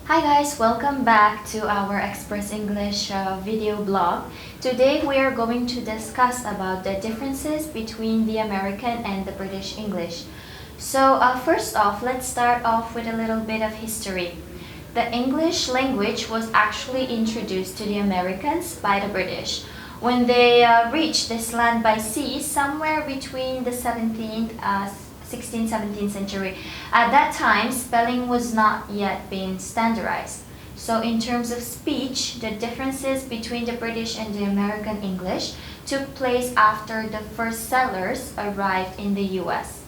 Hi guys, welcome back to our Express English video blog. Today we are going to discuss about the differences between the American and the British English. So first off, let's start off with a little bit of history. The English language was actually introduced to the Americans by the British when they reached this land by sea somewhere between the 16th, 17th century. At that time, spelling was not yet being standardized. So in terms of speech, the differences between the British and the American English took place after the first settlers arrived in the US.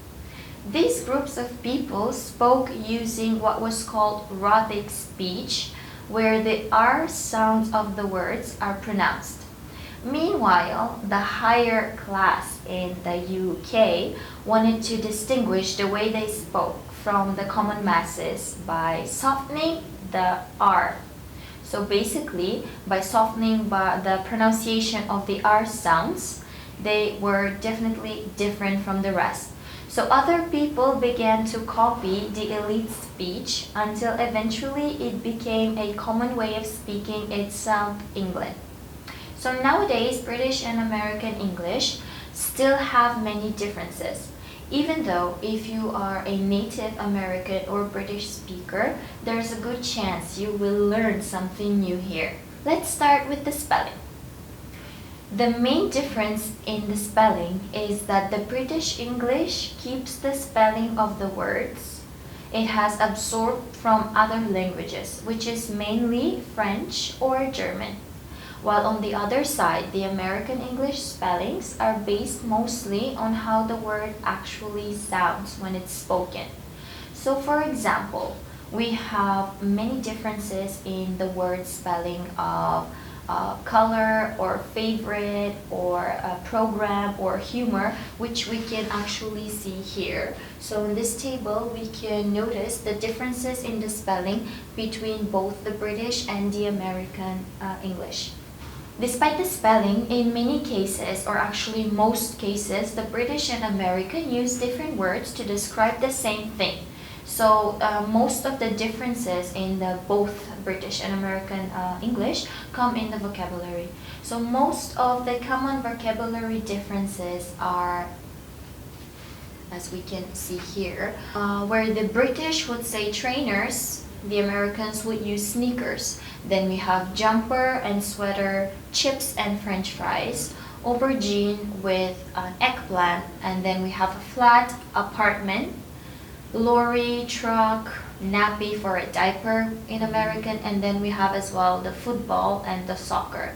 These groups of people spoke using what was called RHOTIC speech, where the R sounds of the words are pronounced. Meanwhile, the higher class in the UK wanted to distinguish the way they spoke from the common masses by softening the R. So basically, by softening the pronunciation of the R sounds, they were definitely different from the rest. So other people began to copy the elite speech until eventually it became a common way of speaking in South England. So nowadays, British and American English still have many differences. Even though if you are a native American or British speaker, there's a good chance you will learn something new here. Let's start with the spelling. The main difference in the spelling is that the British English keeps the spelling of the words it has absorbed from other languages, which is mainly French or German. While on the other side, the American English spellings are based mostly on how the word actually sounds when it's spoken. So for example, we have many differences in the word spelling of color or favorite or program or humor, which we can actually see here. So in this table, we can notice the differences in the spelling between both the British and the American English. Despite the spelling, in many cases, or actually most cases, the British and American use different words to describe the same thing. So most of the differences in the both British and American English come in the vocabulary. So most of the common vocabulary differences are, as we can see here, where the British would say trainers, the Americans would use sneakers. Then we have jumper and sweater, chips and French fries, aubergine with an eggplant, and then we have a flat, apartment, lorry, truck, nappy for a diaper in American, and then we have as well the football and the soccer.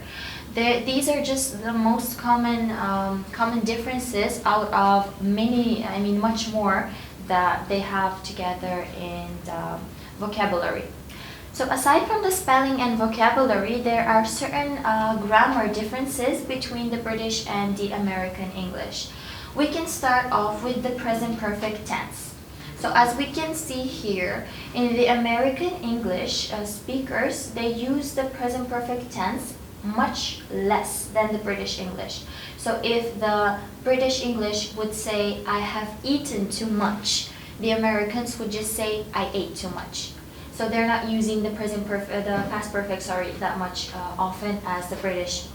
These are just the most common differences out of many, much more that they have together in the vocabulary. So aside from the spelling and vocabulary, there are certain grammar differences between the British and the American English. We can start off with the present perfect tense. So as we can see here, in the American English speakers, they use the present perfect tense much less than the British English. So if the British English would say, I have eaten too much, the Americans would just say, I ate too much. So they're not using the past perfect, that much often as the British.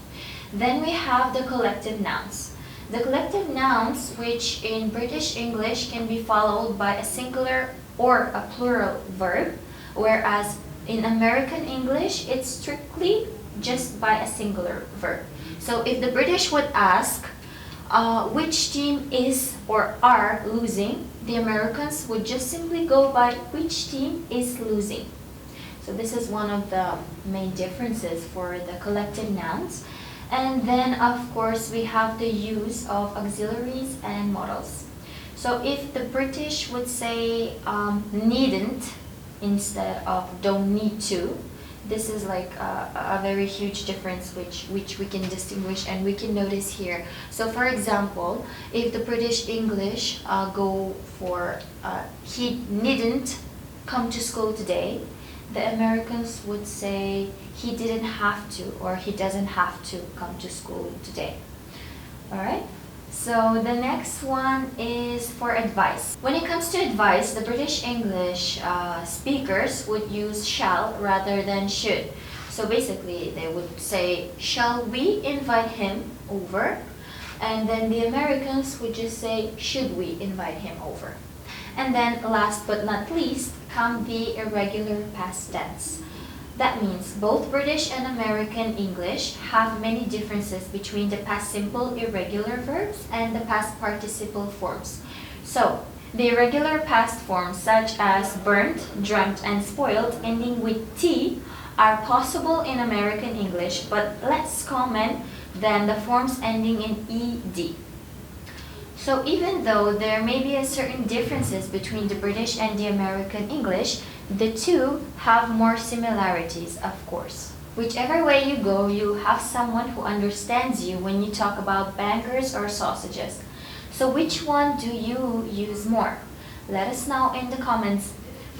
Then we have the collective nouns. The collective nouns, which in British English can be followed by a singular or a plural verb, whereas in American English, it's strictly just by a singular verb. So if the British would ask, which team is or are losing, the Americans would just simply go by which team is losing. So this is one of the main differences for the collective nouns. And then, of course, we have the use of auxiliaries and models. So if the British would say needn't instead of don't need to, this is like a very huge difference which we can distinguish and we can notice here. So for example, if the British English go for he needn't come to school today, the Americans would say he didn't have to or he doesn't have to come to school today. Alright? So the next one is for advice. When it comes to advice, the British English speakers would use shall rather than should. So basically, they would say, shall we invite him over? And then the Americans would just say, should we invite him over? And then last but not least, come the irregular past tense. That means both British and American English have many differences between the past simple irregular verbs and the past participle forms. So, the irregular past forms such as burnt, dreamt, and spoiled ending with T are possible in American English but less common than the forms ending in ED. So even though there may be a certain differences between the British and the American English, the two have more similarities, of course. Whichever way you go, you have someone who understands you when you talk about bangers or sausages. So which one do you use more? Let us know in the comments.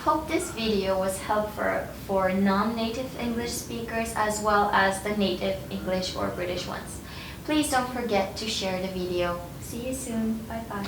Hope this video was helpful for non-native English speakers as well as the native English or British ones. Please don't forget to share the video. See you soon. Bye-bye.